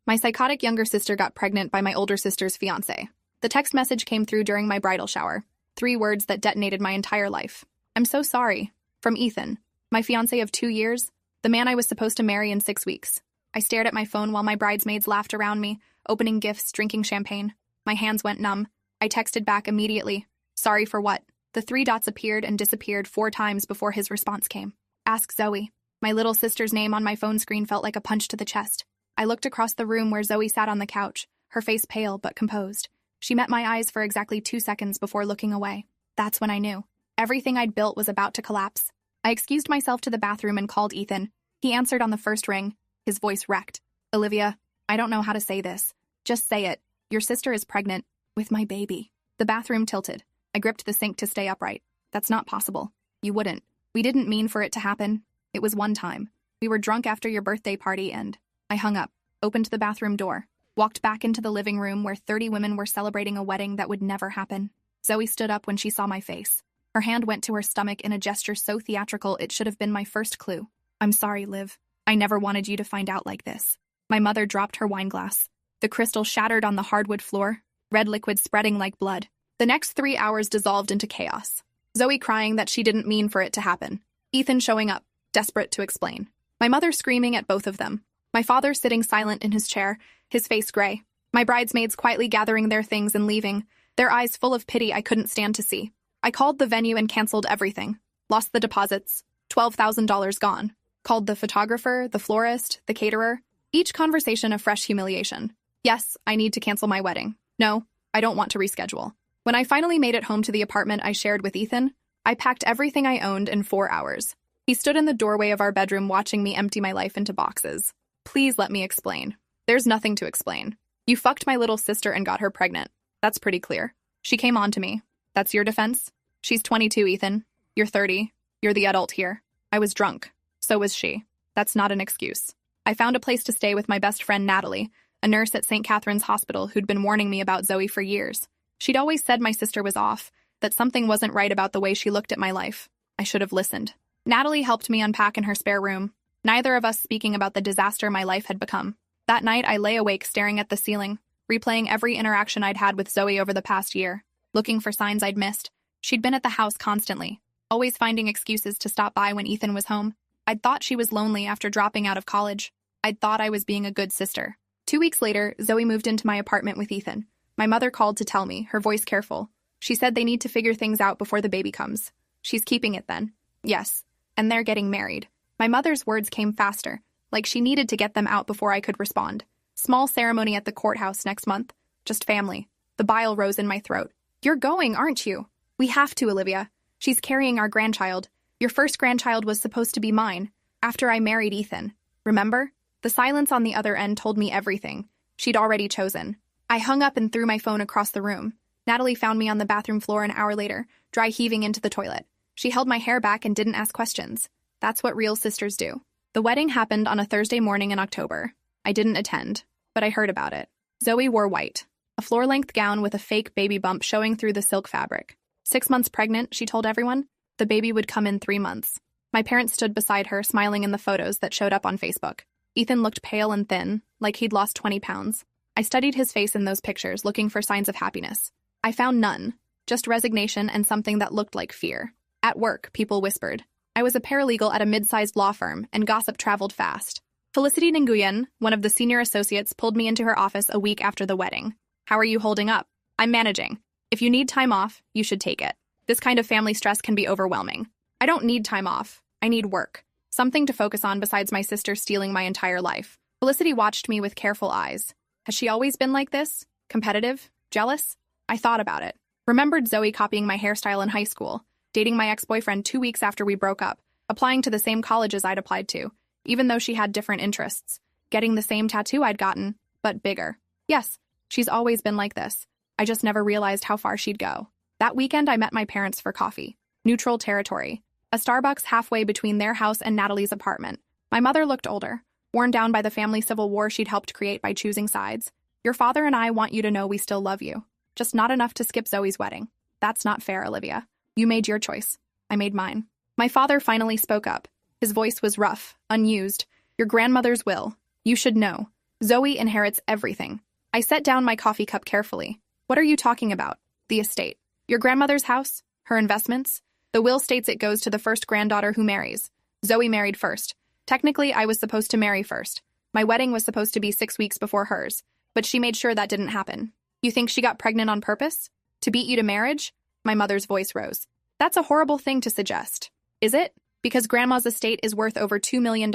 My psychotic younger sister got pregnant by my older sister's fiancé. The text message came through during my bridal shower. 3 words that detonated my entire life. I'm so sorry. From Ethan, my fiancé of 2 years, the man I was supposed to marry in 6 weeks. I stared at my phone while my bridesmaids laughed around me, opening gifts, drinking champagne. My hands went numb. I texted back immediately. Sorry for what? The 3 dots appeared and disappeared 4 times before his response came. Ask Zoe. My little sister's name on my phone screen felt like a punch to the chest. I looked across the room where Zoe sat on the couch, her face pale but composed. She met my eyes for exactly 2 seconds before looking away. That's when I knew. Everything I'd built was about to collapse. I excused myself to the bathroom and called Ethan. He answered on the first ring, his voice wrecked. Olivia, I don't know how to say this. Just say it. Your sister is pregnant with my baby. The bathroom tilted. I gripped the sink to stay upright. That's not possible. You wouldn't. We didn't mean for it to happen. It was one time. We were drunk after your birthday party and I hung up, opened the bathroom door, walked back into the living room where 30 women were celebrating a wedding that would never happen. Zoe stood up when she saw my face. Her hand went to her stomach in a gesture so theatrical it should have been my first clue. I'm sorry, Liv. I never wanted you to find out like this. My mother dropped her wine glass. The crystal shattered on the hardwood floor, red liquid spreading like blood. The next 3 hours dissolved into chaos. Zoe crying that she didn't mean for it to happen. Ethan showing up, desperate to explain. My mother screaming at both of them. My father sitting silent in his chair, his face gray. My bridesmaids quietly gathering their things and leaving, their eyes full of pity I couldn't stand to see. I called the venue and canceled everything. Lost the deposits. $12,000 gone. Called the photographer, the florist, the caterer. Each conversation a fresh humiliation. Yes, I need to cancel my wedding. No, I don't want to reschedule. When I finally made it home to the apartment I shared with Ethan, I packed everything I owned in 4 hours. He stood in the doorway of our bedroom watching me empty my life into boxes. Please let me explain. There's nothing to explain. You fucked my little sister and got her pregnant. That's pretty clear. She came on to me. That's your defense? She's 22, Ethan. You're 30. You're the adult here. I was drunk. So was she. That's not an excuse. I found a place to stay with my best friend Natalie, a nurse at St. Catherine's Hospital who'd been warning me about Zoe for years. She'd always said my sister was off, that something wasn't right about the way she looked at my life. I should have listened. Natalie helped me unpack in her spare room, neither of us speaking about the disaster my life had become. That night, I lay awake staring at the ceiling, replaying every interaction I'd had with Zoe over the past year, looking for signs I'd missed. She'd been at the house constantly, always finding excuses to stop by when Ethan was home. I'd thought she was lonely after dropping out of college. I'd thought I was being a good sister. 2 weeks later, Zoe moved into my apartment with Ethan. My mother called to tell me, her voice careful. She said they need to figure things out before the baby comes. She's keeping it then. Yes. And they're getting married. My mother's words came faster, like she needed to get them out before I could respond. Small ceremony at the courthouse next month. Just family. The bile rose in my throat. You're going, aren't you? We have to, Olivia. She's carrying our grandchild. Your first grandchild was supposed to be mine, after I married Ethan. Remember? The silence on the other end told me everything. She'd already chosen. I hung up and threw my phone across the room. Natalie found me on the bathroom floor an hour later, dry heaving into the toilet. She held my hair back and didn't ask questions. That's what real sisters do. The wedding happened on a Thursday morning in October. I didn't attend, but I heard about it. Zoe wore white, a floor-length gown with a fake baby bump showing through the silk fabric. 6 months pregnant, she told everyone. The baby would come in 3 months. My parents stood beside her, smiling in the photos that showed up on Facebook. Ethan looked pale and thin, like he'd lost 20 pounds. I studied his face in those pictures, looking for signs of happiness. I found none, just resignation and something that looked like fear. At work, people whispered. I was a paralegal at a mid-sized law firm, and gossip traveled fast. Felicity Nguyen, one of the senior associates, pulled me into her office a week after the wedding. How are you holding up? I'm managing. If you need time off, you should take it. This kind of family stress can be overwhelming. I don't need time off. I need work. Something to focus on besides my sister stealing my entire life. Felicity watched me with careful eyes. Has she always been like this? Competitive? Jealous? I thought about it. Remembered Zoe copying my hairstyle in high school, dating my ex-boyfriend 2 weeks after we broke up, applying to the same colleges I'd applied to, even though she had different interests, getting the same tattoo I'd gotten, but bigger. Yes, she's always been like this. I just never realized how far she'd go. That weekend, I met my parents for coffee. Neutral territory. A Starbucks halfway between their house and Natalie's apartment. My mother looked older, worn down by the family civil war she'd helped create by choosing sides. Your father and I want you to know we still love you. Just not enough to skip Zoe's wedding. That's not fair, Olivia. You made your choice. I made mine. My father finally spoke up. His voice was rough, unused. Your grandmother's will. You should know. Zoe inherits everything. I set down my coffee cup carefully. What are you talking about? The estate. Your grandmother's house? Her investments? The will states it goes to the first granddaughter who marries. Zoe married first. Technically, I was supposed to marry first. My wedding was supposed to be 6 weeks before hers, but she made sure that didn't happen. You think she got pregnant on purpose? To beat you to marriage? My mother's voice rose. That's a horrible thing to suggest. Is it? Because grandma's estate is worth over $2 million.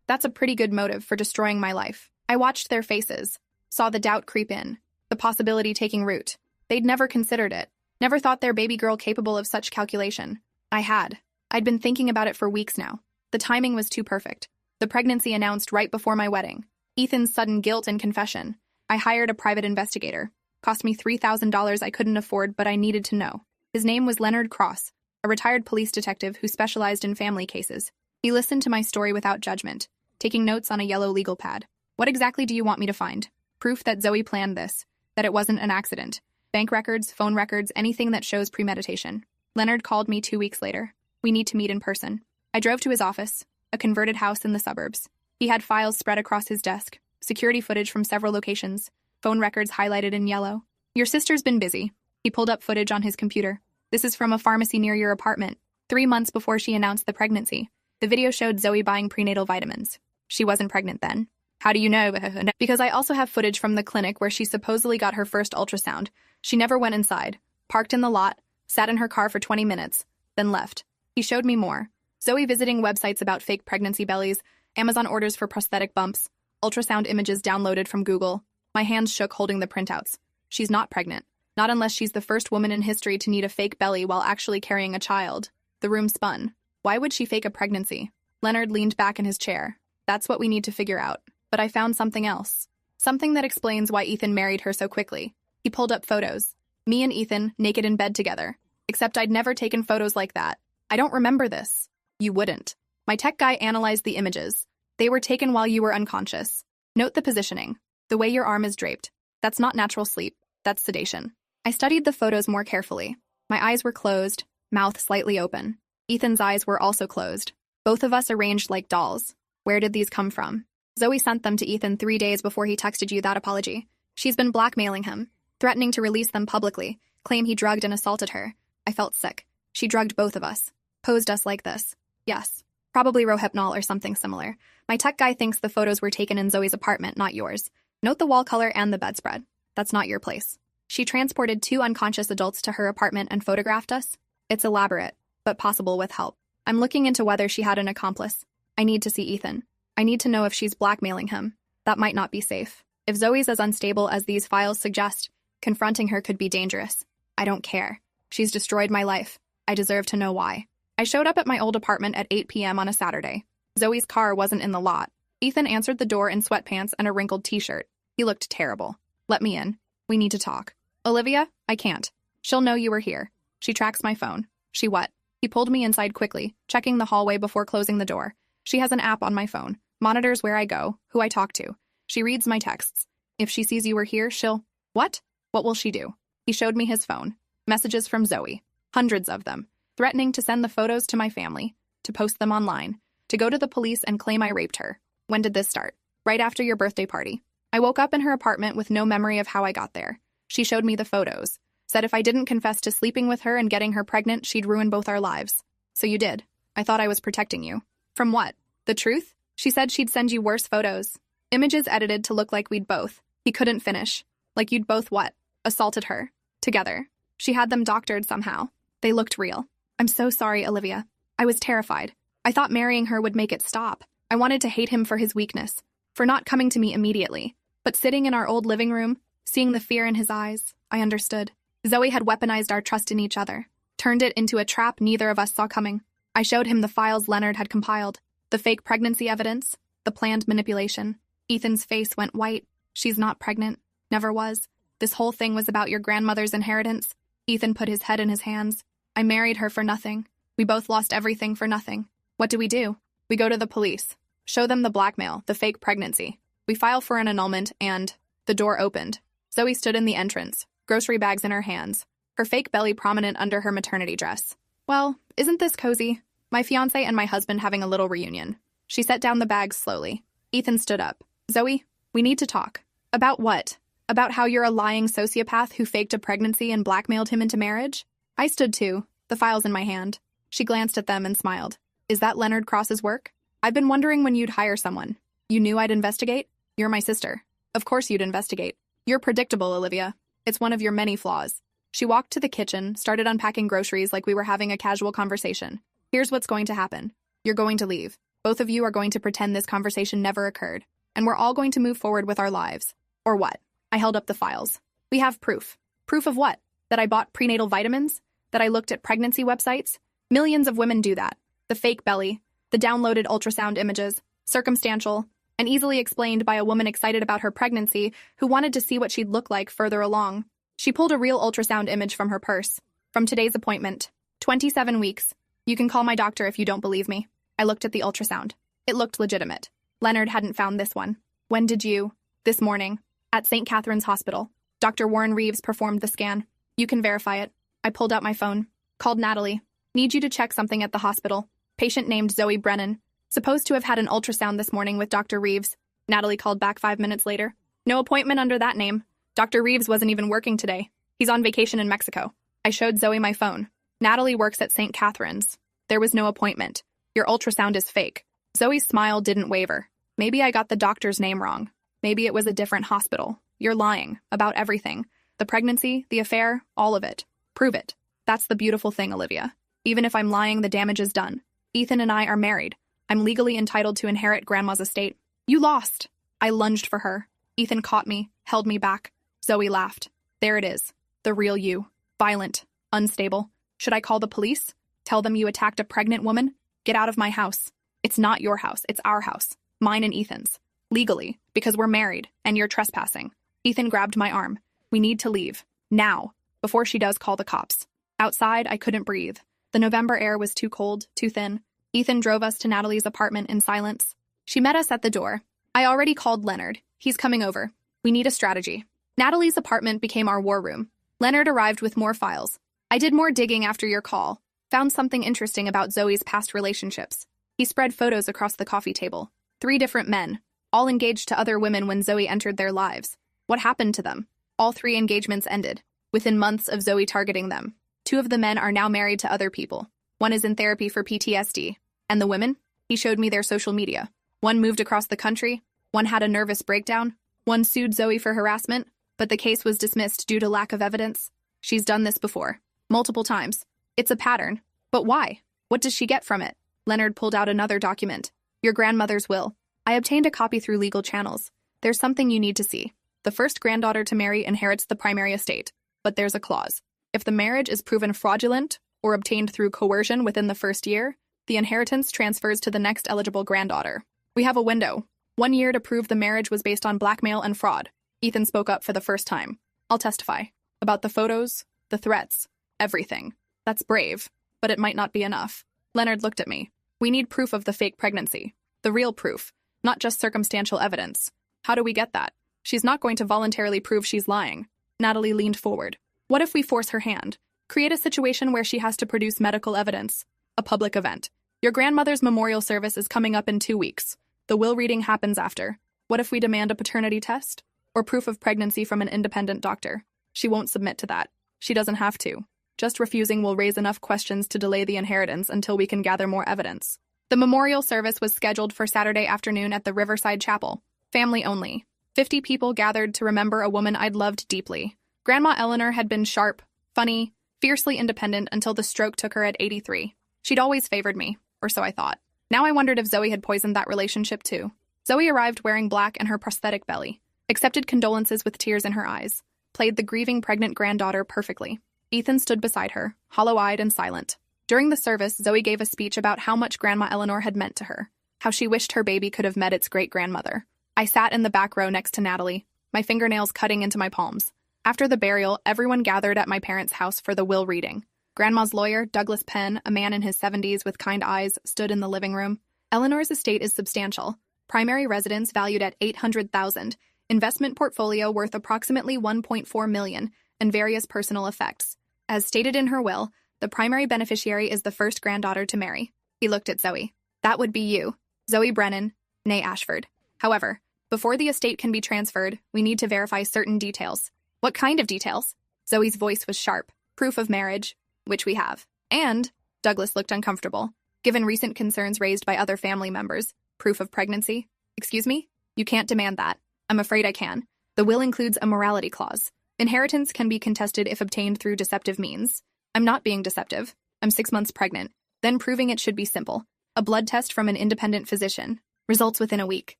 That's a pretty good motive for destroying my life. I watched their faces, saw the doubt creep in, the possibility taking root. They'd never considered it, never thought their baby girl capable of such calculation. I had. I'd been thinking about it for weeks now. The timing was too perfect. The pregnancy announced right before my wedding. Ethan's sudden guilt and confession. I hired a private investigator. Cost me $3,000 I couldn't afford, but I needed to know. His name was Leonard Cross, a retired police detective who specialized in family cases. He listened to my story without judgment, taking notes on a yellow legal pad. What exactly do you want me to find? Proof that Zoe planned this, that it wasn't an accident. Bank records, phone records, anything that shows premeditation. Leonard called me 2 weeks later. We need to meet in person. I drove to his office, a converted house in the suburbs. He had files spread across his desk, security footage from several locations, phone records highlighted in yellow. Your sister's been busy. He pulled up footage on his computer. This is from a pharmacy near your apartment, 3 months before she announced the pregnancy. The video showed Zoe buying prenatal vitamins. She wasn't pregnant then. How do you know? Because I also have footage from the clinic where she supposedly got her first ultrasound. She never went inside, parked in the lot, sat in her car for 20 minutes, then left. He showed me more. Zoe visiting websites about fake pregnancy bellies, Amazon orders for prosthetic bumps, ultrasound images downloaded from Google. My hands shook holding the printouts. She's not pregnant. Not unless she's the first woman in history to need a fake belly while actually carrying a child. The room spun. Why would she fake a pregnancy? Leonard leaned back in his chair. That's what we need to figure out. But I found something else. Something that explains why Ethan married her so quickly. He pulled up photos. Me and Ethan, naked in bed together. Except I'd never taken photos like that. I don't remember this. You wouldn't. My tech guy analyzed the images. They were taken while you were unconscious. Note the positioning. The way your arm is draped. That's not natural sleep. That's sedation. I studied the photos more carefully. My eyes were closed, mouth slightly open. Ethan's eyes were also closed. Both of us arranged like dolls. Where did these come from? Zoe sent them to Ethan 3 days before he texted you that apology. She's been blackmailing him, threatening to release them publicly, claim he drugged and assaulted her. I felt sick. She drugged both of us. Posed us like this. Yes. Probably Rohypnol or something similar. My tech guy thinks the photos were taken in Zoe's apartment, not yours. Note the wall color and the bedspread. That's not your place. She transported 2 unconscious adults to her apartment and photographed us. It's elaborate, but possible with help. I'm looking into whether she had an accomplice. I need to see Ethan. I need to know if she's blackmailing him. That might not be safe. If Zoe's as unstable as these files suggest, confronting her could be dangerous. I don't care. She's destroyed my life. I deserve to know why. I showed up at my old apartment at 8 p.m. on a Saturday. Zoe's car wasn't in the lot. Ethan answered the door in sweatpants and a wrinkled t-shirt. He looked terrible. Let me in. We need to talk. Olivia, I can't. She'll know you were here. She tracks my phone. She what? He pulled me inside quickly, checking the hallway before closing the door. She has an app on my phone, monitors where I go, who I talk to. She reads my texts. If she sees you were here, she'll... What? What will she do? He showed me his phone. Messages from Zoe. Hundreds of them. Threatening to send the photos to my family, to post them online, to go to the police and claim I raped her. When did this start? Right after your birthday party. I woke up in her apartment with no memory of how I got there. She showed me the photos. Said if I didn't confess to sleeping with her and getting her pregnant, she'd ruin both our lives. So you did. I thought I was protecting you. From what? The truth? She said she'd send you worse photos. Images edited to look like we'd both. He couldn't finish. Like you'd both what? Assaulted her. Together. She had them doctored somehow. They looked real. I'm so sorry, Olivia. I was terrified. I thought marrying her would make it stop. I wanted to hate him for his weakness, for not coming to me immediately. But sitting in our old living room, seeing the fear in his eyes, I understood. Zoe had weaponized our trust in each other, turned it into a trap neither of us saw coming. I showed him the files Leonard had compiled, the fake pregnancy evidence, the planned manipulation. Ethan's face went white. She's not pregnant. Never was. This whole thing was about your grandmother's inheritance. Ethan put his head in his hands. I married her for nothing. We both lost everything for nothing. What do? We go to the police. Show them the blackmail, the fake pregnancy. We file for an annulment and... The door opened. Zoe stood in the entrance, grocery bags in her hands, her fake belly prominent under her maternity dress. Well, isn't this cozy? My fiancé and my husband having a little reunion. She set down the bags slowly. Ethan stood up. Zoe, We need to talk. About what? About how you're a lying sociopath who faked a pregnancy and blackmailed him into marriage? I stood too, the files in my hand. She glanced at them and smiled. Is that Leonard Cross's work? I've been wondering when you'd hire someone. You knew I'd investigate? You're my sister. Of course you'd investigate. You're predictable, Olivia. It's one of your many flaws. She walked to the kitchen, started unpacking groceries like we were having a casual conversation. Here's what's going to happen. You're going to leave. Both of you are going to pretend this conversation never occurred, and we're all going to move forward with our lives. Or what? I held up the files. We have proof. Proof of what? That I bought prenatal vitamins? That I looked at pregnancy websites? Millions of women do that. The fake belly, the downloaded ultrasound images, circumstantial, and easily explained by a woman excited about her pregnancy who wanted to see what she'd look like further along. She pulled a real ultrasound image from her purse. From today's appointment. 27 weeks. You can call my doctor if you don't believe me. I looked at the ultrasound. It looked legitimate. Leonard hadn't found this one. When did you? This morning. At St. Catherine's Hospital. Dr. Warren Reeves performed the scan. You can verify it. I pulled out my phone. Called Natalie. Need you to check something at the hospital. Patient named Zoe Brennan. Supposed to have had an ultrasound this morning with Dr. Reeves. Natalie called back 5 minutes later. No appointment under that name. Dr. Reeves wasn't even working today. He's on vacation in Mexico. I showed Zoe my phone. Natalie works at St. Catherine's. There was no appointment. Your ultrasound is fake. Zoe's smile didn't waver. Maybe I got the doctor's name wrong. Maybe it was a different hospital. You're lying. About everything. The pregnancy, the affair, all of it. Prove it. That's the beautiful thing, Olivia. Even if I'm lying, the damage is done. Ethan and I are married. I'm legally entitled to inherit Grandma's estate. You lost. I lunged for her. Ethan caught me, held me back. Zoe laughed. There it is. The real you. Violent. Unstable. Should I call the police? Tell them you attacked a pregnant woman? Get out of my house. It's not your house. It's our house. Mine and Ethan's. Legally, because we're married, and you're trespassing. Ethan grabbed my arm. We need to leave. Now. Before she does call the cops. Outside, I couldn't breathe. The November air was too cold, too thin. Ethan drove us to Natalie's apartment in silence. She met us at the door. I already called Leonard. He's coming over. We need a strategy. Natalie's apartment became our war room. Leonard arrived with more files. I did more digging after your call. Found something interesting about Zoe's past relationships. He spread photos across the coffee table. 3 different men, all engaged to other women when Zoe entered their lives. What happened to them? All 3 engagements ended, within months of Zoe targeting them. 2 of the men are now married to other people. One is in therapy for PTSD. And the women? He showed me their social media. One moved across the country. One had a nervous breakdown. One sued Zoe for harassment, but the case was dismissed due to lack of evidence. She's done this before. Multiple times. It's a pattern. But why? What does she get from it? Leonard pulled out another document. Your grandmother's will. I obtained a copy through legal channels. There's something you need to see. The first granddaughter to marry inherits the primary estate. But there's a clause. If the marriage is proven fraudulent or obtained through coercion within the first year, the inheritance transfers to the next eligible granddaughter. We have a window. 1 year to prove the marriage was based on blackmail and fraud. Ethan spoke up for the first time. I'll testify. About the photos, the threats, everything. That's brave, but it might not be enough. Leonard looked at me. We need proof of the fake pregnancy. The real proof, not just circumstantial evidence. How do we get that? She's not going to voluntarily prove she's lying. Natalie leaned forward. What if we force her hand? Create a situation where she has to produce medical evidence. A public event. Your grandmother's memorial service is coming up in 2 weeks. The will reading happens after. What if we demand a paternity test? Or proof of pregnancy from an independent doctor? She won't submit to that. She doesn't have to. Just refusing will raise enough questions to delay the inheritance until we can gather more evidence. The memorial service was scheduled for Saturday afternoon at the Riverside Chapel. Family only. 50 people gathered to remember a woman I'd loved deeply. Grandma Eleanor had been sharp, funny, fiercely independent until the stroke took her at 83. She'd always favored me, or so I thought. Now I wondered if Zoe had poisoned that relationship too. Zoe arrived wearing black and her prosthetic belly, accepted condolences with tears in her eyes, played the grieving pregnant granddaughter perfectly. Ethan stood beside her, hollow-eyed and silent. During the service, Zoe gave a speech about how much Grandma Eleanor had meant to her, how she wished her baby could have met its great-grandmother. I sat in the back row next to Natalie, my fingernails cutting into my palms. After the burial, everyone gathered at my parents' house for the will reading. Grandma's lawyer, Douglas Penn, a man in his 70s with kind eyes, stood in the living room. Eleanor's estate is substantial. Primary residence valued at $800,000, investment portfolio worth approximately $1.4 million, and various personal effects. As stated in her will, the primary beneficiary is the first granddaughter to marry. He looked at Zoe. That would be you, Zoe Brennan, née Ashford. However, Before the estate can be transferred, we need to verify certain details. What kind of details? Zoe's voice was sharp. Proof of marriage, which we have. And, Douglas looked uncomfortable. Given recent concerns raised by other family members, proof of pregnancy? Excuse me? You can't demand that. I'm afraid I can. The will includes a morality clause. Inheritance can be contested if obtained through deceptive means. I'm not being deceptive. I'm 6 months pregnant. Then proving it should be simple. A blood test from an independent physician. Results within a week.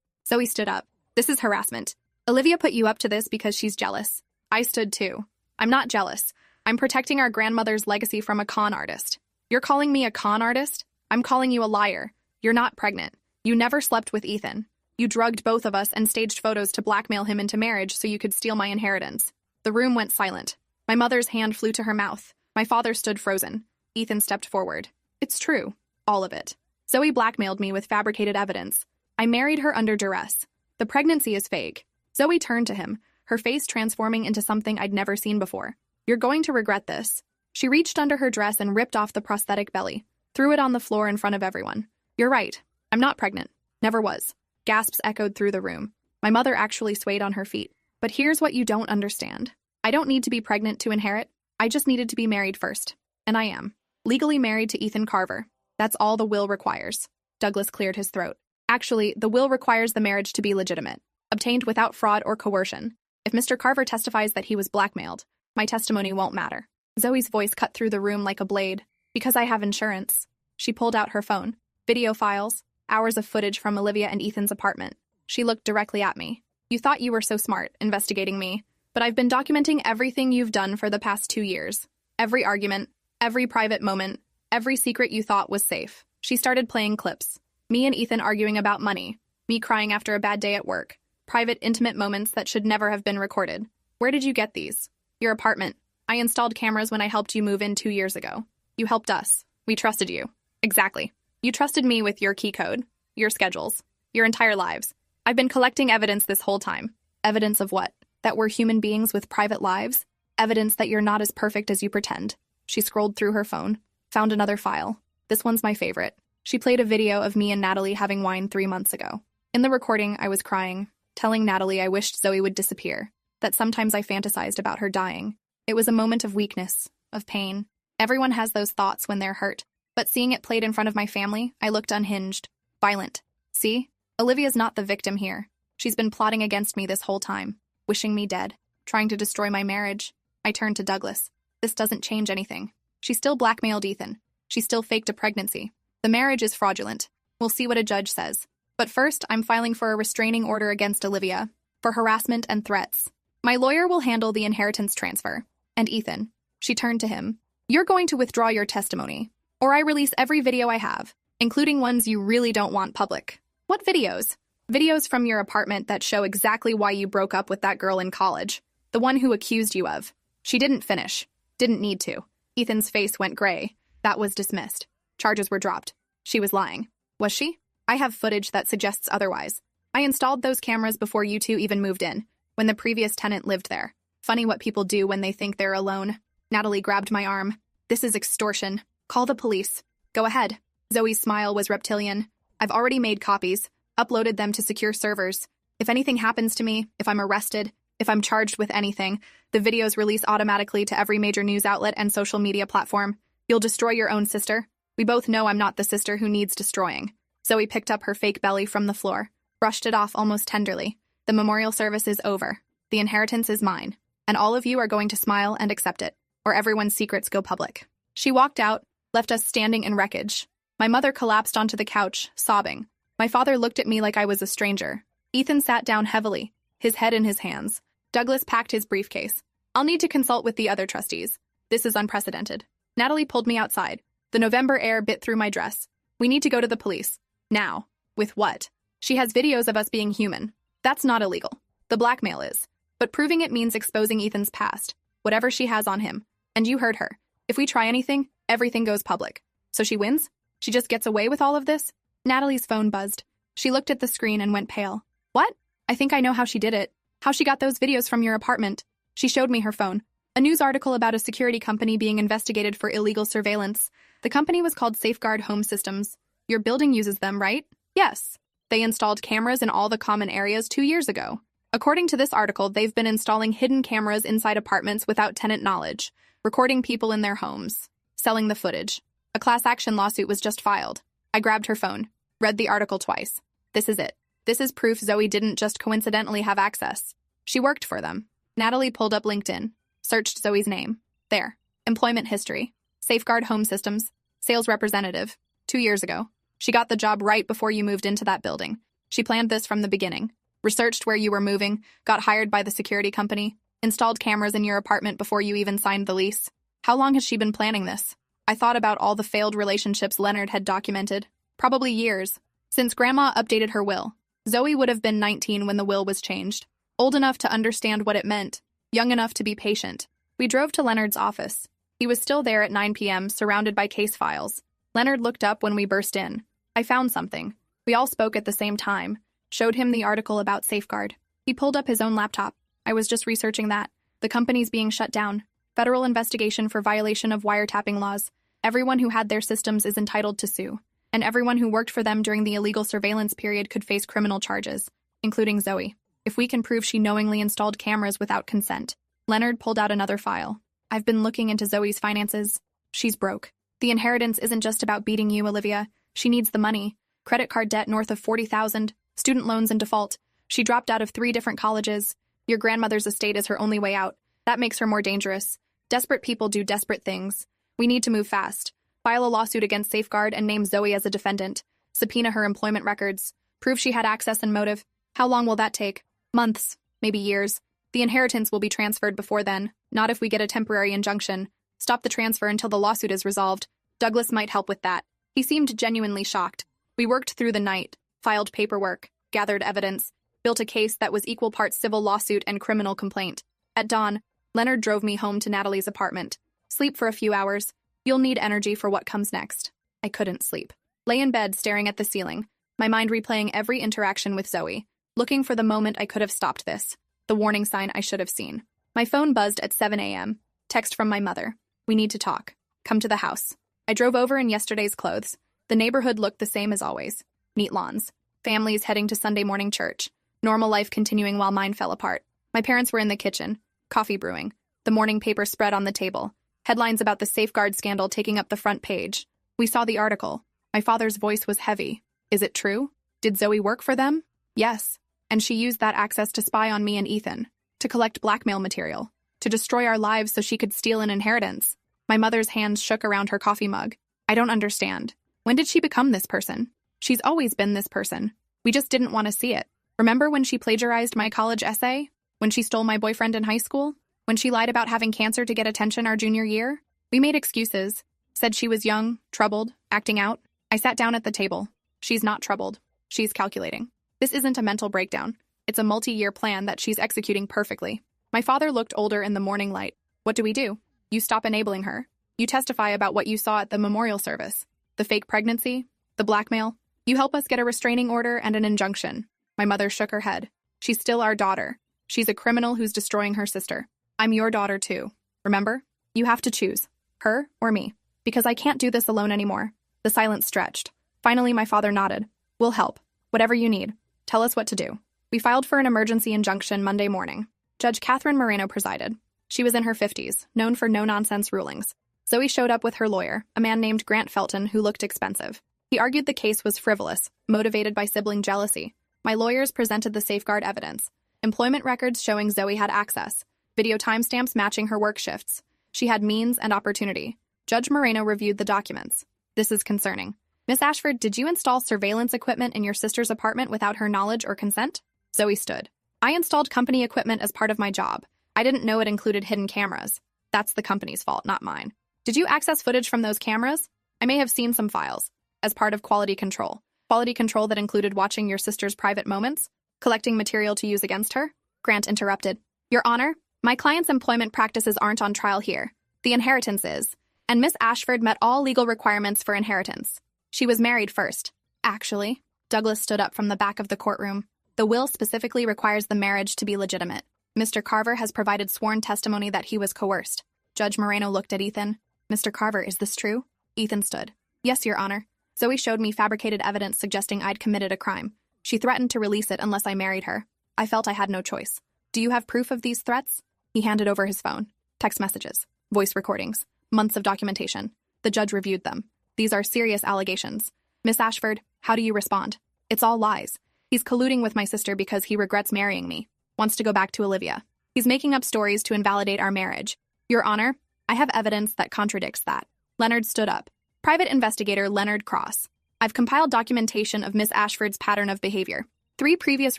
Zoe stood up. This is harassment. Olivia put you up to this because she's jealous. I stood too. I'm not jealous. I'm protecting our grandmother's legacy from a con artist. You're calling me a con artist? I'm calling you a liar. You're not pregnant. You never slept with Ethan. You drugged both of us and staged photos to blackmail him into marriage so you could steal my inheritance. The room went silent. My mother's hand flew to her mouth. My father stood frozen. Ethan stepped forward. It's true. All of it. Zoe blackmailed me with fabricated evidence. I married her under duress. The pregnancy is fake. Zoe turned to him, her face transforming into something I'd never seen before. You're going to regret this. She reached under her dress and ripped off the prosthetic belly, threw it on the floor in front of everyone. You're right. I'm not pregnant. Never was. Gasps echoed through the room. My mother actually swayed on her feet. But here's what you don't understand. I don't need to be pregnant to inherit. I just needed to be married first. And I am. Legally married to Ethan Carver. That's all the will requires. Douglas cleared his throat. Actually, the will requires the marriage to be legitimate, obtained without fraud or coercion. If Mr. Carver testifies that he was blackmailed, my testimony won't matter. Zoe's voice cut through the room like a blade. Because I have insurance. She pulled out her phone. Video files, hours of footage from Olivia and Ethan's apartment. She looked directly at me. You thought you were so smart, investigating me. But I've been documenting everything you've done for the past 2 years. Every argument, every private moment, every secret you thought was safe. She started playing clips. Me and Ethan arguing about money. Me crying after a bad day at work. Private, intimate moments that should never have been recorded. Where did you get these? Your apartment. I installed cameras when I helped you move in 2 years ago. You helped us. We trusted you. Exactly. You trusted me with your key code, your schedules, your entire lives. I've been collecting evidence this whole time. Evidence of what? That we're human beings with private lives? Evidence that you're not as perfect as you pretend. She scrolled through her phone, found another file. This one's my favorite. She played a video of me and Natalie having wine 3 months ago. In the recording, I was crying, telling Natalie I wished Zoe would disappear, that sometimes I fantasized about her dying. It was a moment of weakness, of pain. Everyone has those thoughts when they're hurt, but seeing it played in front of my family, I looked unhinged, violent. See? Olivia's not the victim here. She's been plotting against me this whole time, wishing me dead, trying to destroy my marriage. I turned to Douglas. This doesn't change anything. She still blackmailed Ethan. She still faked a pregnancy. The marriage is fraudulent. We'll see what a judge says. But first, I'm filing for a restraining order against Olivia, for harassment and threats. My lawyer will handle the inheritance transfer. And Ethan. She turned to him. You're going to withdraw your testimony, or I release every video I have, including ones you really don't want public. What videos? Videos from your apartment that show exactly why you broke up with that girl in college, the one who accused you of. She didn't finish. Didn't need to. Ethan's face went gray. That was dismissed. Charges were dropped. She was lying. Was she? I have footage that suggests otherwise. I installed those cameras before you two even moved in, when the previous tenant lived there. Funny what people do when they think they're alone. Natalie grabbed my arm. This is extortion. Call the police. Go ahead. Zoe's smile was reptilian. I've already made copies, uploaded them to secure servers. If anything happens to me, if I'm arrested, if I'm charged with anything, the videos release automatically to every major news outlet and social media platform. You'll destroy your own sister. We both know I'm not the sister who needs destroying. Zoe picked up her fake belly from the floor, brushed it off almost tenderly. The memorial service is over. The inheritance is mine. And all of you are going to smile and accept it, or everyone's secrets go public. She walked out, left us standing in wreckage. My mother collapsed onto the couch, sobbing. My father looked at me like I was a stranger. Ethan sat down heavily, his head in his hands. Douglas packed his briefcase. I'll need to consult with the other trustees. This is unprecedented. Natalie pulled me outside. The November air bit through my dress. We need to go to the police. Now. With what? She has videos of us being human. That's not illegal. The blackmail is. But proving it means exposing Ethan's past, whatever she has on him. And you heard her. If we try anything, everything goes public. So she wins? She just gets away with all of this? Natalie's phone buzzed. She looked at the screen and went pale. What? I think I know how she did it. How she got those videos from your apartment. She showed me her phone. A news article about a security company being investigated for illegal surveillance. The company was called Safeguard Home Systems. Your building uses them, right? Yes. They installed cameras in all the common areas 2 years ago. According to this article, they've been installing hidden cameras inside apartments without tenant knowledge, recording people in their homes, selling the footage. A class action lawsuit was just filed. I grabbed her phone, read the article twice. This is it. This is proof Zoe didn't just coincidentally have access. She worked for them. Natalie pulled up LinkedIn, searched Zoe's name. There. Employment history. Safeguard Home Systems. Sales representative. 2 years ago. She got the job right before you moved into that building. She planned this from the beginning. Researched where you were moving, got hired by the security company, installed cameras in your apartment before you even signed the lease. How long has she been planning this? I thought about all the failed relationships Leonard had documented. Probably years. Since Grandma updated her will. Zoe would have been 19 when the will was changed. Old enough to understand what it meant. Young enough to be patient. We drove to Leonard's office. He was still there at 9 p.m., surrounded by case files. Leonard looked up when we burst in. I found something. We all spoke at the same time. Showed him the article about Safeguard. He pulled up his own laptop. I was just researching that. The company's being shut down. Federal investigation for violation of wiretapping laws. Everyone who had their systems is entitled to sue. And everyone who worked for them during the illegal surveillance period could face criminal charges, including Zoe, if we can prove she knowingly installed cameras without consent. Leonard pulled out another file. I've been looking into Zoe's finances. She's broke. The inheritance isn't just about beating you, Olivia. She needs the money. Credit card debt north of $40,000. Student loans in default. She dropped out of 3 different colleges. Your grandmother's estate is her only way out. That makes her more dangerous. Desperate people do desperate things. We need to move fast. File a lawsuit against Safeguard and name Zoe as a defendant. Subpoena her employment records. Prove she had access and motive. How long will that take? Months, maybe years. The inheritance will be transferred before then, not if we get a temporary injunction. Stop the transfer until the lawsuit is resolved. Douglas might help with that. He seemed genuinely shocked. We worked through the night, filed paperwork, gathered evidence, built a case that was equal parts civil lawsuit and criminal complaint. At dawn, Leonard drove me home to Natalie's apartment. Sleep for a few hours. You'll need energy for what comes next. I couldn't sleep. Lay in bed staring at the ceiling, my mind replaying every interaction with Zoe, looking for the moment I could have stopped this, the warning sign I should have seen. My phone buzzed at 7 a.m. Text from my mother. We need to talk. Come to the house. I drove over in yesterday's clothes. The neighborhood looked the same as always. Neat lawns. Families heading to Sunday morning church. Normal life continuing while mine fell apart. My parents were in the kitchen. Coffee brewing. The morning paper spread on the table. Headlines about the Safeguard scandal taking up the front page. We saw the article. My father's voice was heavy. Is it true? Did Zoe work for them? Yes. And she used that access to spy on me and Ethan. To collect blackmail material. To destroy our lives so she could steal an inheritance. My mother's hands shook around her coffee mug. I don't understand. When did she become this person? She's always been this person. We just didn't want to see it. Remember when she plagiarized my college essay? When she stole my boyfriend in high school? When she lied about having cancer to get attention our junior year? We made excuses. Said she was young, troubled, acting out. I sat down at the table. She's not troubled. She's calculating. This isn't a mental breakdown. It's a multi-year plan that she's executing perfectly. My father looked older in the morning light. What do? You stop enabling her. You testify about what you saw at the memorial service. The fake pregnancy, the blackmail. You help us get a restraining order and an injunction. My mother shook her head. She's still our daughter. She's a criminal who's destroying her sister. I'm your daughter too. Remember? You have to choose. Her or me. Because I can't do this alone anymore. The silence stretched. Finally, my father nodded. We'll help. Whatever you need. Tell us what to do. We filed for an emergency injunction Monday morning. Judge Catherine Moreno presided. She was in her 50s, known for no-nonsense rulings. Zoe showed up with her lawyer, a man named Grant Felton, who looked expensive. He argued the case was frivolous, motivated by sibling jealousy. My lawyers presented the Safeguard evidence. Employment records showing Zoe had access. Video timestamps matching her work shifts. She had means and opportunity. Judge Moreno reviewed the documents. This is concerning. Miss Ashford, did you install surveillance equipment in your sister's apartment without her knowledge or consent? Zoe stood. I installed company equipment as part of my job. I didn't know it included hidden cameras. That's the company's fault, not mine. Did you access footage from those cameras? I may have seen some files. As part of quality control. Quality control that included watching your sister's private moments? Collecting material to use against her? Grant interrupted. Your Honor, my client's employment practices aren't on trial here. The inheritance is. And Miss Ashford met all legal requirements for inheritance. She was married first. Actually, Douglas stood up from the back of the courtroom. The will specifically requires the marriage to be legitimate. Mr. Carver has provided sworn testimony that he was coerced. Judge Moreno looked at Ethan. Mr. Carver, is this true? Ethan stood. Yes, Your Honor. Zoe showed me fabricated evidence suggesting I'd committed a crime. She threatened to release it unless I married her. I felt I had no choice. Do you have proof of these threats? He handed over his phone. Text messages, voice recordings, months of documentation. The judge reviewed them. These are serious allegations. Miss Ashford, how do you respond? It's all lies. He's colluding with my sister because he regrets marrying me. Wants to go back to Olivia. He's making up stories to invalidate our marriage. Your Honor, I have evidence that contradicts that. Leonard stood up. Private investigator Leonard Cross. I've compiled documentation of Miss Ashford's pattern of behavior. 3 previous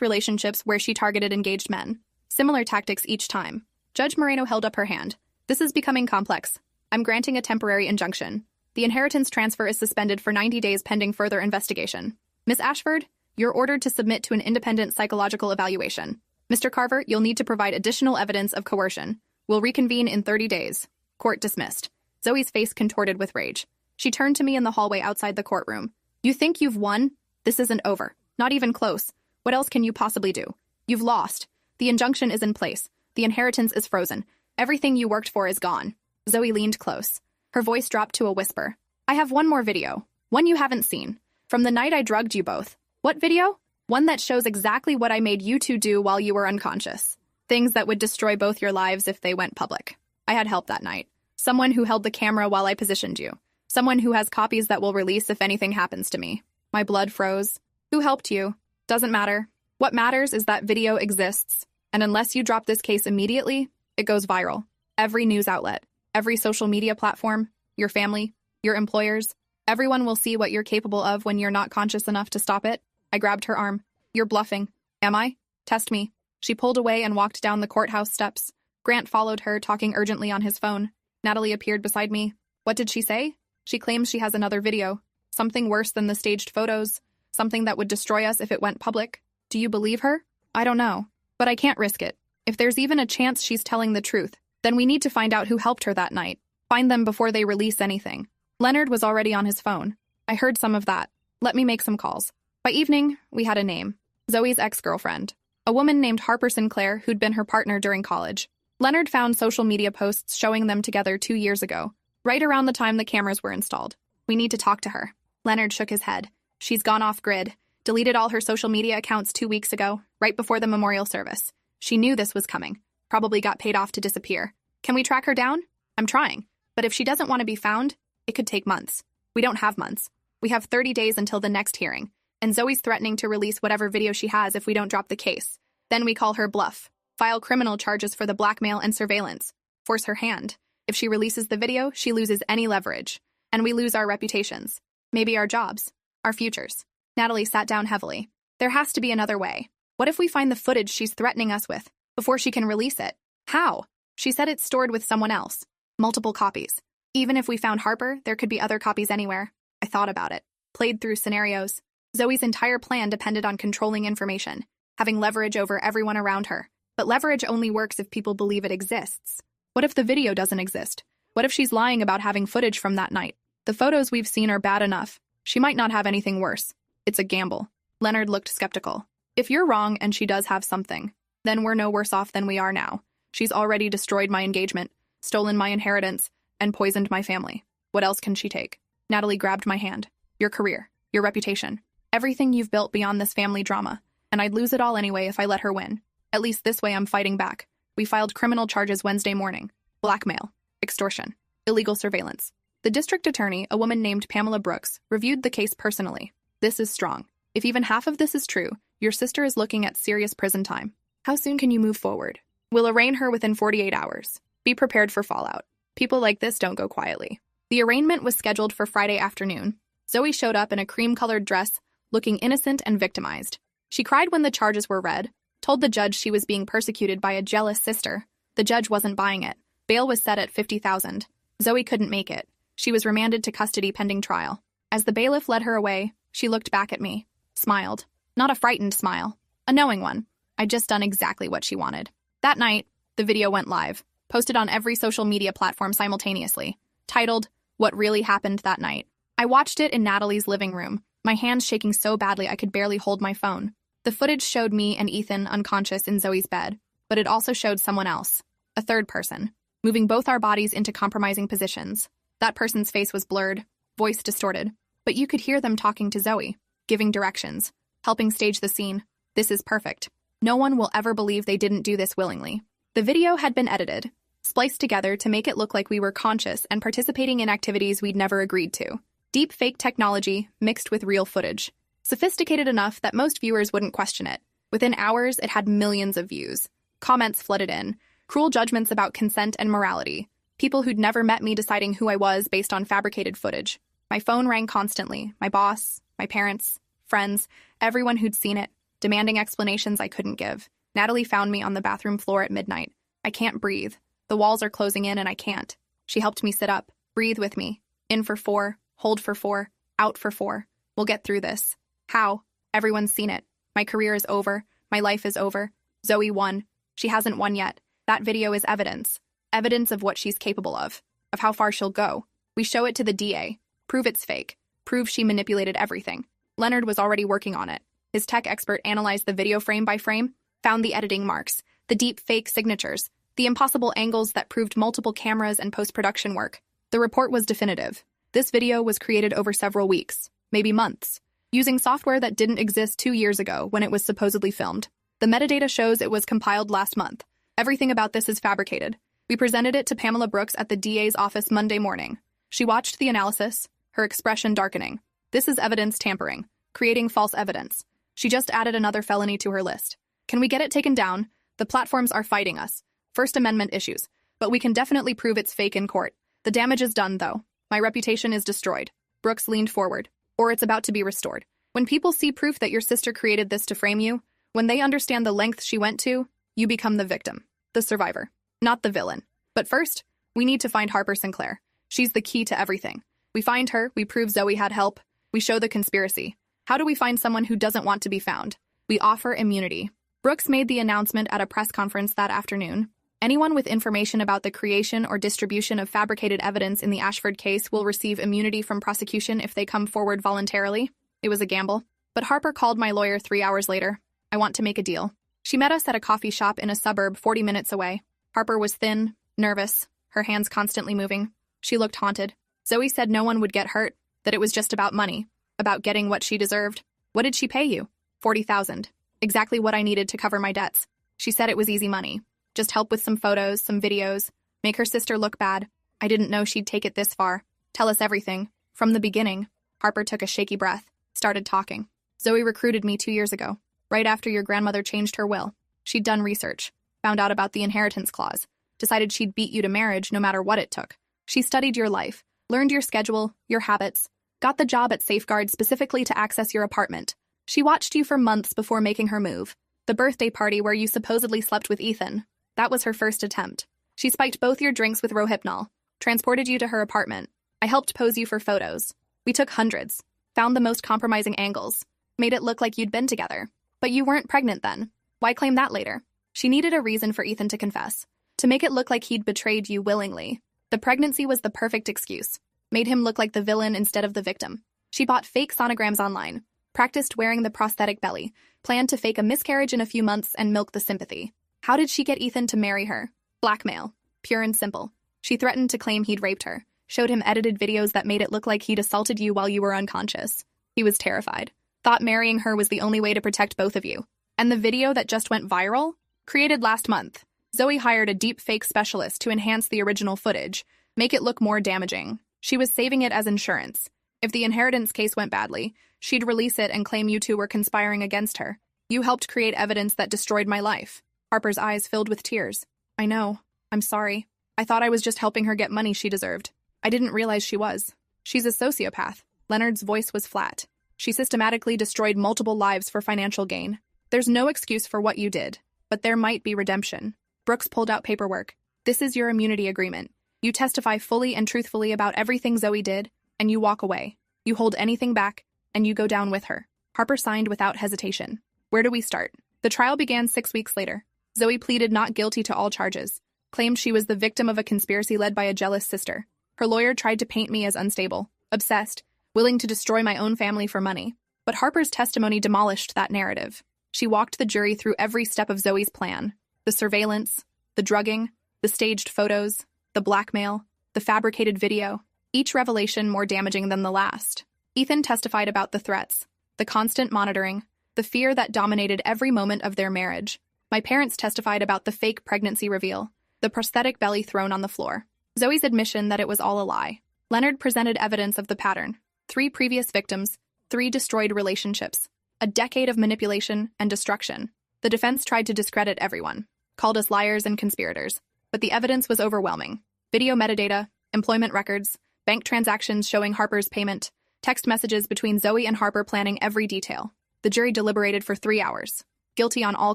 relationships where she targeted engaged men. Similar tactics each time. Judge Moreno held up her hand. This is becoming complex. I'm granting a temporary injunction. The inheritance transfer is suspended for 90 days pending further investigation. Miss Ashford, you're ordered to submit to an independent psychological evaluation. Mr. Carver, you'll need to provide additional evidence of coercion. We'll reconvene in 30 days. Court dismissed. Zoe's face contorted with rage. She turned to me in the hallway outside the courtroom. You think you've won? This isn't over. Not even close. What else can you possibly do? You've lost. The injunction is in place. The inheritance is frozen. Everything you worked for is gone. Zoe leaned close. Her voice dropped to a whisper. I have one more video. One you haven't seen. From the night I drugged you both. What video? One that shows exactly what I made you two do while you were unconscious. Things that would destroy both your lives if they went public. I had help that night. Someone who held the camera while I positioned you. Someone who has copies that will release if anything happens to me. My blood froze. Who helped you? Doesn't matter. What matters is that video exists. And unless you drop this case immediately, it goes viral. Every news outlet, every social media platform, your family, your employers, everyone will see what you're capable of when you're not conscious enough to stop it. I grabbed her arm. You're bluffing. Am I? Test me. She pulled away and walked down the courthouse steps. Grant followed her, talking urgently on his phone. Natalie appeared beside me. What did she say? She claims she has another video. Something worse than the staged photos. Something that would destroy us if it went public. Do you believe her? I don't know. But I can't risk it. If there's even a chance she's telling the truth, then we need to find out who helped her that night. Find them before they release anything. Leonard was already on his phone. I heard some of that. Let me make some calls. By evening, we had a name. Zoe's ex-girlfriend. A woman named Harper Sinclair who'd been her partner during college. Leonard found social media posts showing them together 2 years ago, right around the time the cameras were installed. We need to talk to her. Leonard shook his head. She's gone off-grid. Deleted all her social media accounts 2 weeks ago, right before the memorial service. She knew this was coming. Probably got paid off to disappear. Can we track her down? I'm trying. But if she doesn't want to be found, it could take months. We don't have months. We have 30 days until the next hearing. And Zoe's threatening to release whatever video she has if we don't drop the case. Then we call her bluff. File criminal charges for the blackmail and surveillance. Force her hand. If she releases the video, she loses any leverage. And we lose our reputations. Maybe our jobs. Our futures. Natalie sat down heavily. There has to be another way. What if we find the footage she's threatening us with before she can release it? How? She said it's stored with someone else. Multiple copies. Even if we found Harper, there could be other copies anywhere. I thought about it. Played through scenarios. Zoe's entire plan depended on controlling information, having leverage over everyone around her. But leverage only works if people believe it exists. What if the video doesn't exist? What if she's lying about having footage from that night? The photos we've seen are bad enough. She might not have anything worse. It's a gamble. Leonard looked skeptical. If you're wrong and she does have something, then we're no worse off than we are now. She's already destroyed my engagement, stolen my inheritance, and poisoned my family. What else can she take? Natalie grabbed my hand. Your career, your reputation, everything you've built beyond this family drama. And I'd lose it all anyway if I let her win. At least this way I'm fighting back. We filed criminal charges Wednesday morning. Blackmail, extortion, illegal surveillance. The district attorney, a woman named Pamela Brooks, reviewed the case personally. This is strong. If even half of this is true, your sister is looking at serious prison time. How soon can you move forward? We'll arraign her within 48 hours. Be prepared for fallout. People like this don't go quietly. The arraignment was scheduled for Friday afternoon. Zoe showed up in a cream-colored dress, looking innocent and victimized. She cried when the charges were read, told the judge she was being persecuted by a jealous sister. The judge wasn't buying it. Bail was set at $50,000. Zoe couldn't make it. She was remanded to custody pending trial. As the bailiff led her away, she looked back at me, smiled. Not a frightened smile, a knowing one. I'd just done exactly what she wanted. That night, the video went live, posted on every social media platform simultaneously, titled, What Really Happened That Night. I watched it in Natalie's living room, my hands shaking so badly I could barely hold my phone. The footage showed me and Ethan unconscious in Zoe's bed, but it also showed someone else, a third person, moving both our bodies into compromising positions. That person's face was blurred, voice distorted, but you could hear them talking to Zoe, giving directions. helping stage the scene. This is perfect. No one will ever believe they didn't do this willingly. The video had been edited, spliced together to make it look like we were conscious and participating in activities we'd never agreed to. Deep fake technology mixed with real footage. Sophisticated enough that most viewers wouldn't question it. Within hours, it had millions of views. Comments flooded in, cruel judgments about consent and morality. People who'd never met me deciding who I was based on fabricated footage. My phone rang constantly. My boss, my parents, friends, everyone who'd seen it, demanding explanations I couldn't give. Natalie found me on the bathroom floor at midnight. I can't breathe. The walls are closing in and I can't. She helped me sit up. Breathe with me. In for 4, hold for 4, out for 4. We'll get through this. How? Everyone's seen it. My career is over. My life is over. Zoe won. She hasn't won yet. That video is evidence. Evidence of what she's capable of how far she'll go. We show it to the DA. Prove it's fake. Prove she manipulated everything. Leonard was already working on it. His tech expert analyzed the video frame by frame, found the editing marks, the deep fake signatures, the impossible angles that proved multiple cameras and post-production work. The report was definitive. This video was created over several weeks, maybe months, using software that didn't exist 2 years ago when it was supposedly filmed. The metadata shows it was compiled last month. Everything about this is fabricated. We presented it to Pamela Brooks at the DA's office Monday morning. She watched the analysis, her expression darkening. This is evidence tampering, creating false evidence. She just added another felony to her list. Can we get it taken down? The platforms are fighting us. First Amendment issues. But we can definitely prove it's fake in court. The damage is done, though. My reputation is destroyed. Brooks leaned forward. Or it's about to be restored. When people see proof that your sister created this to frame you, when they understand the lengths she went to, you become the victim, the survivor, not the villain. But first, we need to find Harper Sinclair. She's the key to everything. We find her, we prove Zoe had help, we show the conspiracy. How do we find someone who doesn't want to be found? We offer immunity. Brooks made the announcement at a press conference that afternoon. Anyone with information about the creation or distribution of fabricated evidence in the Ashford case will receive immunity from prosecution if they come forward voluntarily. It was a gamble. But Harper called my lawyer 3 hours later. I want to make a deal. She met us at a coffee shop in a suburb 40 minutes away. Harper was thin, nervous, her hands constantly moving. She looked haunted. Zoe said no one would get hurt, that it was just about money, about getting what she deserved. What did she pay you? $40,000. Exactly what I needed to cover my debts. She said it was easy money. Just help with some photos, some videos, make her sister look bad. I didn't know she'd take it this far. Tell us everything. From the beginning. Harper took a shaky breath, started talking. Zoe recruited me 2 years ago, right after your grandmother changed her will. She'd done research, found out about the inheritance clause, decided she'd beat you to marriage no matter what it took. She studied your life, learned your schedule, your habits, got the job at Safeguard specifically to access your apartment. She watched you for months before making her move. The birthday party where you supposedly slept with Ethan. That was her first attempt. She spiked both your drinks with Rohypnol, transported you to her apartment. I helped pose you for photos. We took hundreds, found the most compromising angles, made it look like you'd been together. But you weren't pregnant then. Why claim that later? She needed a reason for Ethan to confess, to make it look like he'd betrayed you willingly. The pregnancy was the perfect excuse, made him look like the villain instead of the victim. She bought fake sonograms online, practiced wearing the prosthetic belly, planned to fake a miscarriage in a few months and milk the sympathy. How did she get Ethan to marry her? Blackmail. Pure and simple. She threatened to claim he'd raped her, showed him edited videos that made it look like he'd assaulted you while you were unconscious. He was terrified. Thought marrying her was the only way to protect both of you. And the video that just went viral? Created last month. Zoe hired a deep fake specialist to enhance the original footage, make it look more damaging. She was saving it as insurance. If the inheritance case went badly, she'd release it and claim you two were conspiring against her. You helped create evidence that destroyed my life. Harper's eyes filled with tears. I know. I'm sorry. I thought I was just helping her get money she deserved. I didn't realize she was. She's a sociopath. Leonard's voice was flat. She systematically destroyed multiple lives for financial gain. There's no excuse for what you did, but there might be redemption. Brooks pulled out paperwork. This is your immunity agreement. You testify fully and truthfully about everything Zoe did, and you walk away. You hold anything back, and you go down with her. Harper signed without hesitation. Where do we start? The trial began 6 weeks later. Zoe pleaded not guilty to all charges, claimed she was the victim of a conspiracy led by a jealous sister. Her lawyer tried to paint me as unstable, obsessed, willing to destroy my own family for money. But Harper's testimony demolished that narrative. She walked the jury through every step of Zoe's plan. The surveillance, the drugging, the staged photos, the blackmail, the fabricated video, each revelation more damaging than the last. Ethan testified about the threats, the constant monitoring, the fear that dominated every moment of their marriage. My parents testified about the fake pregnancy reveal, the prosthetic belly thrown on the floor, Zoe's admission that it was all a lie. Leonard presented evidence of the pattern: 3 previous victims, 3 destroyed relationships, a decade of manipulation and destruction. The defense tried to discredit everyone, called us liars and conspirators, but the evidence was overwhelming. Video metadata, employment records, bank transactions showing Harper's payment, text messages between Zoe and Harper planning every detail. The jury deliberated for 3 hours. Guilty on all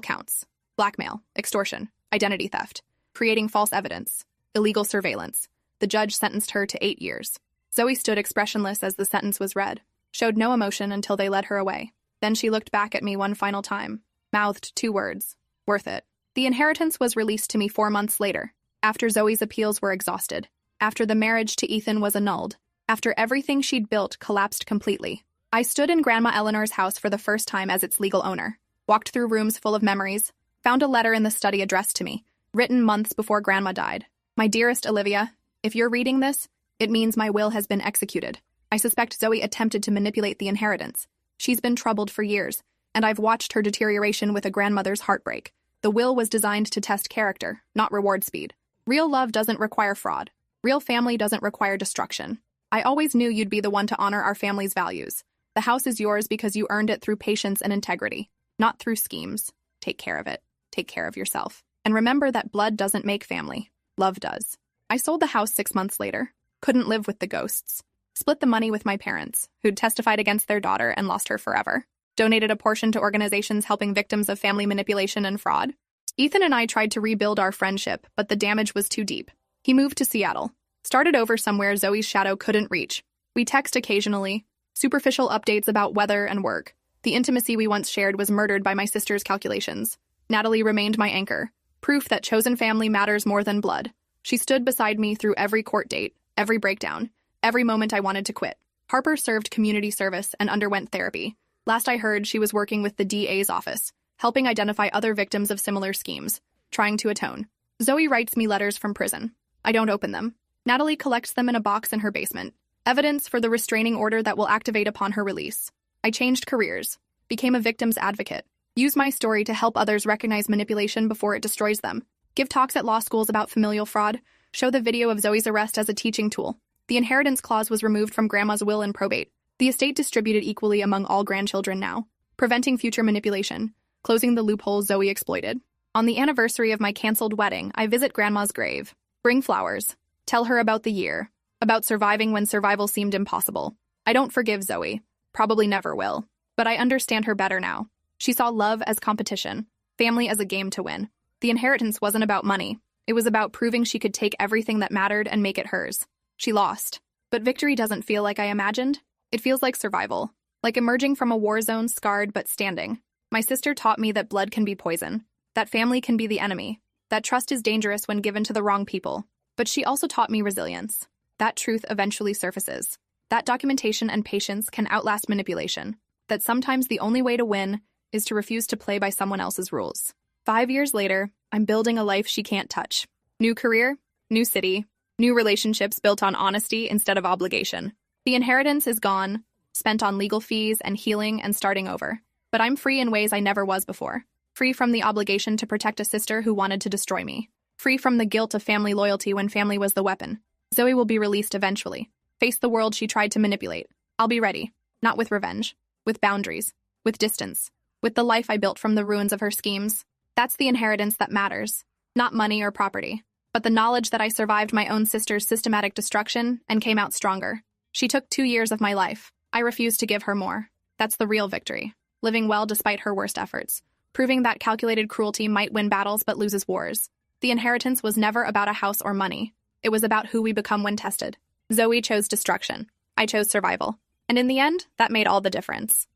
counts: blackmail, extortion, identity theft, creating false evidence, illegal surveillance. The judge sentenced her to 8 years. Zoe stood expressionless as the sentence was read, showed no emotion until they led her away. Then she looked back at me one final time, mouthed 2 words: worth it. The inheritance was released to me 4 months later, after Zoe's appeals were exhausted, after the marriage to Ethan was annulled, after everything she'd built collapsed completely. I stood in Grandma Eleanor's house for the first time as its legal owner, walked through rooms full of memories, found a letter in the study addressed to me, written months before Grandma died. My dearest Olivia, if you're reading this, it means my will has been executed. I suspect Zoe attempted to manipulate the inheritance. She's been troubled for years, and I've watched her deterioration with a grandmother's heartbreak. The will was designed to test character, not reward speed. Real love doesn't require fraud. Real family doesn't require destruction. I always knew you'd be the one to honor our family's values. The house is yours because you earned it through patience and integrity, not through schemes. Take care of it. Take care of yourself. And remember that blood doesn't make family. Love does. I sold the house 6 months later. Couldn't live with the ghosts. Split the money with my parents, who'd testified against their daughter and lost her forever. Donated a portion to organizations helping victims of family manipulation and fraud. Ethan and I tried to rebuild our friendship, but the damage was too deep. He moved to Seattle. Started over somewhere Zoe's shadow couldn't reach. We text occasionally, superficial updates about weather and work. The intimacy we once shared was murdered by my sister's calculations. Natalie remained my anchor, proof that chosen family matters more than blood. She stood beside me through every court date, every breakdown, every moment I wanted to quit. Harper served community service and underwent therapy. Last I heard, she was working with the DA's office, helping identify other victims of similar schemes, trying to atone. Zoe writes me letters from prison. I don't open them. Natalie collects them in a box in her basement, evidence for the restraining order that will activate upon her release. I changed careers, became a victim's advocate, use my story to help others recognize manipulation before it destroys them, give talks at law schools about familial fraud, show the video of Zoe's arrest as a teaching tool. The inheritance clause was removed from Grandma's will and probate. The estate distributed equally among all grandchildren now, preventing future manipulation, closing the loophole Zoe exploited. On the anniversary of my canceled wedding, I visit Grandma's grave, bring flowers, tell her about the year, about surviving when survival seemed impossible. I don't forgive Zoe, probably never will, but I understand her better now. She saw love as competition, family as a game to win. The inheritance wasn't about money. It was about proving she could take everything that mattered and make it hers. She lost. But victory doesn't feel like I imagined. It feels like survival, like emerging from a war zone scarred but standing. My sister taught me that blood can be poison, that family can be the enemy, that trust is dangerous when given to the wrong people. But she also taught me resilience. That truth eventually surfaces. That documentation and patience can outlast manipulation. That sometimes the only way to win is to refuse to play by someone else's rules. 5 years later, I'm building a life she can't touch. New career, new city, new relationships built on honesty instead of obligation. The inheritance is gone, spent on legal fees and healing and starting over. But I'm free in ways I never was before. Free from the obligation to protect a sister who wanted to destroy me. Free from the guilt of family loyalty when family was the weapon. Zoe will be released eventually. Face the world she tried to manipulate. I'll be ready. Not with revenge. With boundaries. With distance. With the life I built from the ruins of her schemes. That's the inheritance that matters. Not money or property. But the knowledge that I survived my own sister's systematic destruction and came out stronger. She took 2 years of my life. I refused to give her more. That's the real victory. Living well despite her worst efforts. Proving that calculated cruelty might win battles but loses wars. The inheritance was never about a house or money. It was about who we become when tested. Zoe chose destruction. I chose survival. And in the end, that made all the difference.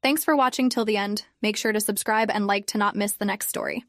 Thanks for watching till the end. Make sure to subscribe and like to not miss the next story.